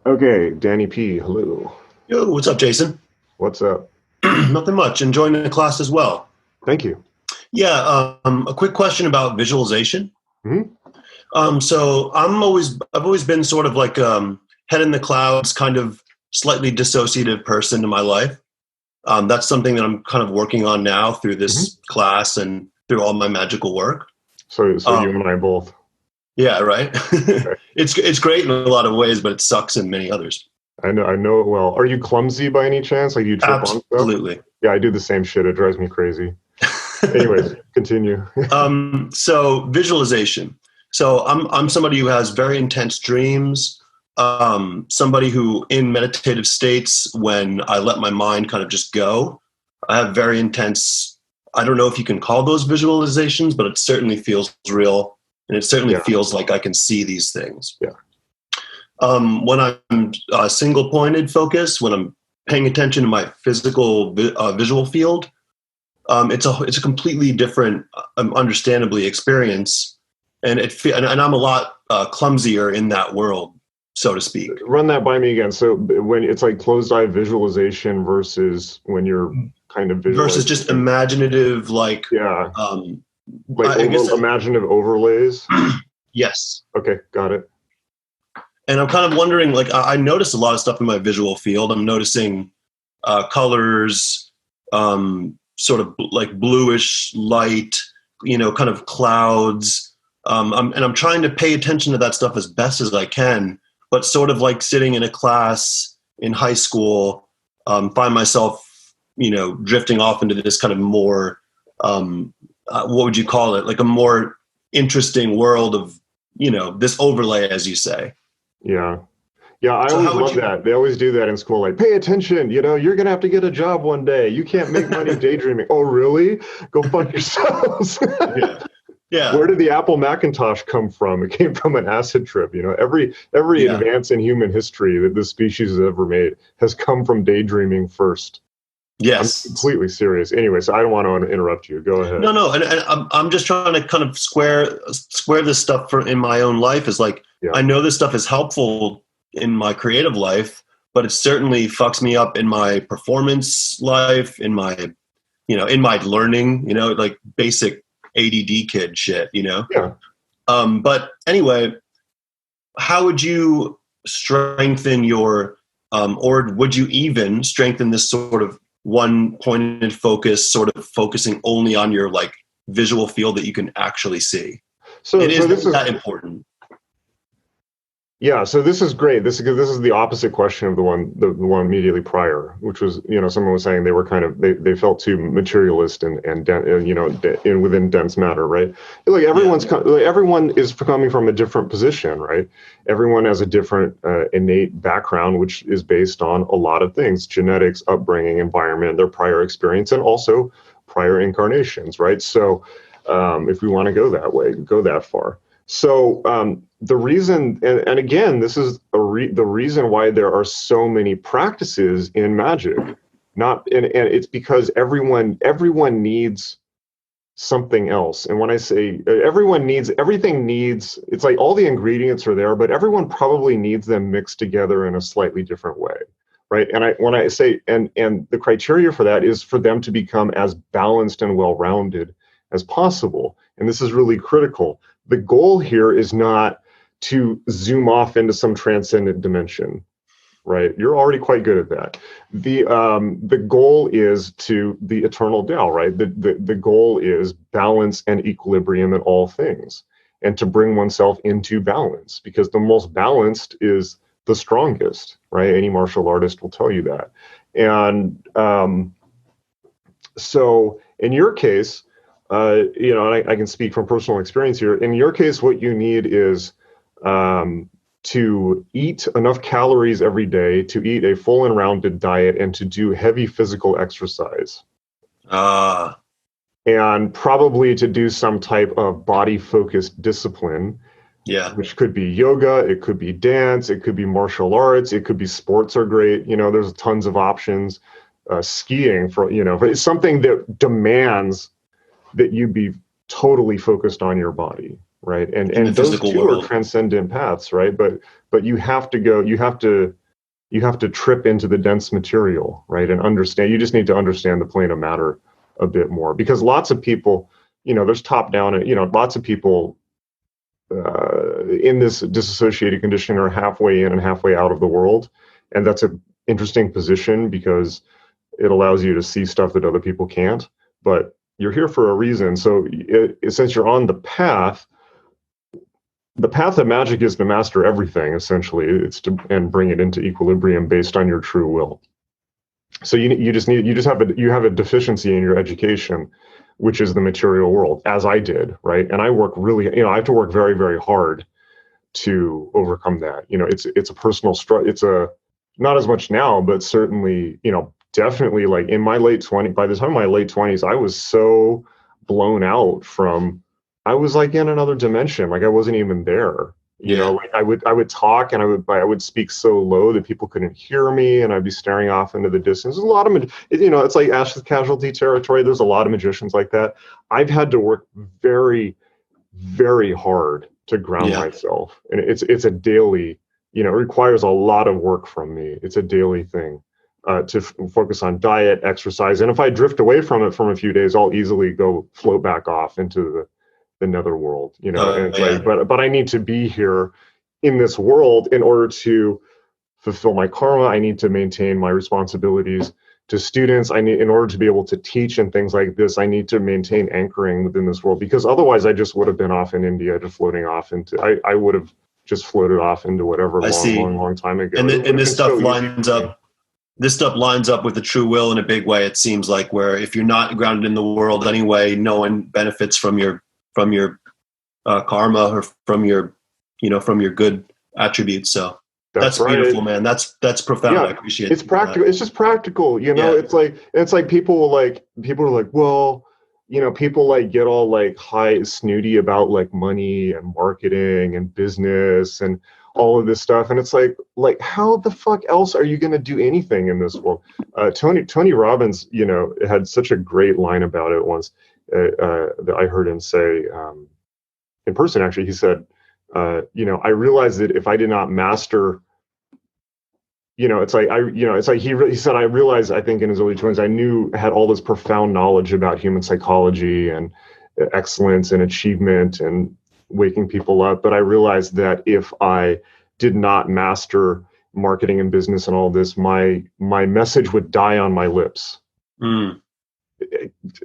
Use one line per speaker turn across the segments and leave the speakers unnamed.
Okay, Danny P. Hello.
Yo, what's up, Jason?
What's up?
Nothing much. Enjoying the class as well.
Thank you.
Yeah, a quick question about visualization.
Hmm.
So I've always been sort of like head in the clouds, kind of slightly dissociative person in my life. That's something that I'm kind of working on now through
Hmm.
this class and through all my magical work.
So you
Um,
and I both.
yeah, right.
Okay.
It's great in a lot of ways, but it sucks in many others.
I know it well. Are you clumsy by any chance? Like, do you trip on stuff?
Absolutely.
Yeah, I do the same shit. It drives me crazy. Anyways, continue.
So visualization. So I'm somebody who has very intense dreams. Somebody who, in meditative states, when I let my mind kind of just go, I have very intense. I don't know if you can call those visualizations, but it certainly feels real, and it certainly
Yeah,
feels like I can see these things.
yeah,
When I'm single pointed focus, when I'm paying attention to my physical visual field, it's a completely different, understandably experience, and and I'm a lot clumsier in that world, so to speak,
run that by me again. So when it's like closed eye visualization versus when you're kind of
versus
visualizing
just
things.
imaginative, like
Yeah,
um,
like
I guess
imaginative overlays.
yes.
Okay, got it.
And I'm kind of wondering, like I notice a lot of stuff in my visual field. I'm noticing colors, sort of like bluish light, kind of clouds. And I'm trying to pay attention to that stuff as best as I can, but sort of like sitting in a class in high school, find myself, drifting off into this kind of more, what would you call it? Like a more interesting world of, this overlay, as you say.
Yeah. Yeah, I
So
always
how would
love
you?
that. They always do that in school, like, pay attention, you're gonna have to get a job one day. You can't make money daydreaming. Oh, really? Go fuck yourselves.
Yeah, yeah,
Where did the Apple Macintosh come from? It came from an acid trip. Every
yeah.
advance in human history that this species has ever made has come from daydreaming first. I'm
Yes.
completely serious. Anyway, so I don't want to interrupt you. Go ahead.
No, no, and I'm just trying to kind of square this stuff in my own life. Is like
Yeah.
I know this stuff is helpful in my creative life, but it certainly fucks me up in my performance life, in my learning, like basic ADD kid shit.
Yeah.
But anyway, how would you strengthen or would you even strengthen this sort of one pointed focus, sort of focusing only on your like visual field that you can actually see?
So
It
so
is
this is
that important.
Yeah, so this is great. This is the opposite question of the one immediately prior, which was, someone was saying they were kind of they felt too materialist and within dense matter, right? Like
Yeah.
everyone is coming from a different position, right? Everyone has a different innate background, which is based on a lot of things: genetics, upbringing, environment, their prior experience, and also prior incarnations, right? So, if we want to go that way, go that far. So the reason, and again, this is the reason why there are so many practices in magic. Not, and it's because everyone needs something else. And when I say everyone needs, everything needs, it's like all the ingredients are there, but everyone probably needs them mixed together in a slightly different way, right? And when I say, and the criteria for that is for them to become as balanced and well-rounded as possible. And this is really critical. The goal here is not to zoom off into some transcendent dimension, right? You're already quite good at that. The goal is to the eternal Tao, right? The goal is balance and equilibrium in all things, and to bring oneself into balance, because the most balanced is the strongest, right? Any martial artist will tell you that. And so in your case, and I can speak from personal experience here. In your case, what you need is to eat enough calories every day, to eat a full and rounded diet, and to do heavy physical exercise.
Uh,
And probably to do some type of body focused discipline,
yeah.
which could be yoga, it could be dance, it could be martial arts, it could be sports are great. There's tons of options. Skiing, but it's something that demands that you be totally focused on your body. right? And
in the
those
physical
two are
world.
transcendent paths, right? But you have to trip into the dense material, right? And understand, you just need to understand the plane of matter a bit more, because lots of people, there's top down, lots of people in this disassociated condition are halfway in and halfway out of the world. And that's an interesting position because it allows you to see stuff that other people can't. But you're here for a reason. So since you're on the path of magic is to master everything, essentially. It's to and bring it into equilibrium based on your true will. So you have a deficiency in your education, which is the material world, as I did, right? And I work really, I have to work very, very hard to overcome that. It's a personal struggle. It's a not as much now, but certainly, definitely like in my late 20s. By the time of my late 20s, I was so blown out from. I was like in another dimension, like I wasn't even there. Like I would talk and I would speak so low that people couldn't hear me, and I'd be staring off into the distance. There's a lot of, it's like Ash's Casualty territory. There's a lot of magicians like that. I've had to work very, very hard to ground myself, and it's a daily, it requires a lot of work from me. It's a daily thing. To focus on diet, exercise, and if I drift away from it from a few days, I'll easily float back off into the netherworld, and it's like, but I need to be here in this world in order to fulfill my karma. I need to maintain my responsibilities to students. In order to be able to teach and things like this, I need to maintain anchoring within this world, because otherwise I just would have been off in India, just floating off into, I would have just floated off into whatever long time ago.
And this stuff lines up. This stuff lines up with the true will in a big way. It seems like, where if you're not grounded in the world anyway, no one benefits from your karma, or from your good attributes. So that's right. Beautiful, man. That's profound. Yeah, I appreciate it.
It's practical. It's just practical. It's like people are like, well, people like get all like high snooty about like money and marketing and business and all of this stuff. And it's like how the fuck else are you going to do anything in this world? Tony Robbins, had such a great line about it once. That I heard him say in person. Actually, he said, I realized that if I did not master, it's like he said, I realized, I think in his early 20s, I had all this profound knowledge about human psychology and excellence and achievement and waking people up. But I realized that if I did not master marketing and business and all this, my message would die on my lips.
Mm.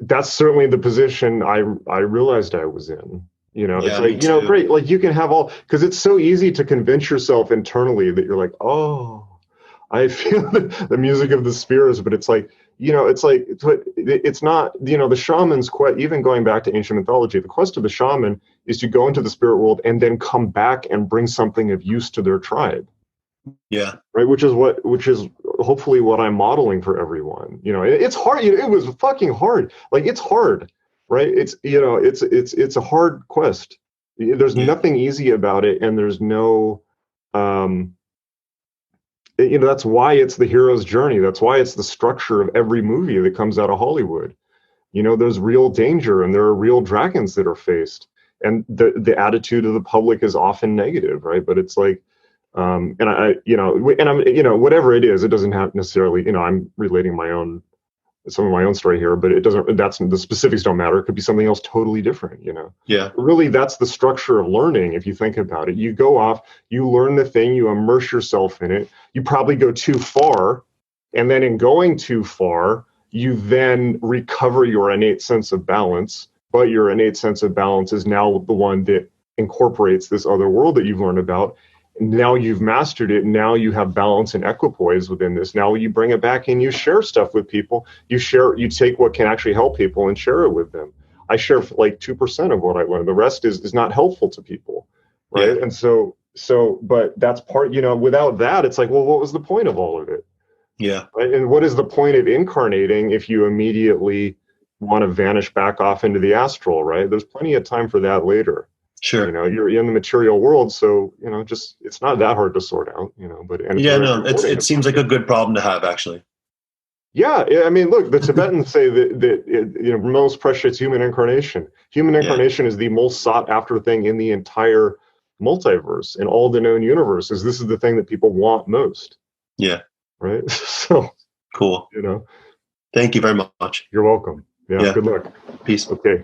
That's certainly the position I realized I was in. It's like, great, like you can have all, because it's so easy to convince yourself internally that you're like, oh, I feel the music of the spheres, but it's like, it's not, the shaman's quest, even going back to ancient mythology, the quest of the shaman is to go into the spirit world and then come back and bring something of use to their tribe.
Yeah.
Right. Which is hopefully what I'm modeling for everyone. It's hard. It was fucking hard. Like, it's hard, right? It's a hard quest. There's nothing easy about it. And there's no, that's why it's the hero's journey. That's why it's the structure of every movie that comes out of Hollywood. There's real danger and there are real dragons that are faced. And the attitude of the public is often negative, right? But it's like, and I'm, whatever it is, it doesn't have necessarily, I'm relating some of my own story here, but the specifics don't matter. It could be something else totally different,
Yeah.
Really, that's the structure of learning. If you think about it, you go off, you learn the thing, you immerse yourself in it. You probably go too far. And then in going too far, you then recover your innate sense of balance. But your innate sense of balance is now the one that incorporates this other world that you've learned about. Now you've mastered it. Now you have balance and equipoise within this. Now you bring it back and you share stuff with people. You take what can actually help people and share it with them. I share like 2% of what I learned. The rest is not helpful to people, right? Yeah. And so, but that's part, without that, it's like, well, what was the point of all of it?
Yeah.
Right? And what is the point of incarnating if you immediately want to vanish back off into the astral, right? There's plenty of time for that later.
Sure.
You're in the material world, so just it's not that hard to sort out, but
it seems like a good problem to have, actually.
Yeah, I mean, look, the Tibetans say that most precious human incarnation. Human incarnation is the most sought after thing in the entire multiverse, in all the known universes. This is the thing that people want most.
Yeah.
Right. So
cool.
Thank you very much.
You're welcome. Yeah.
Good luck.
Peace.
Okay.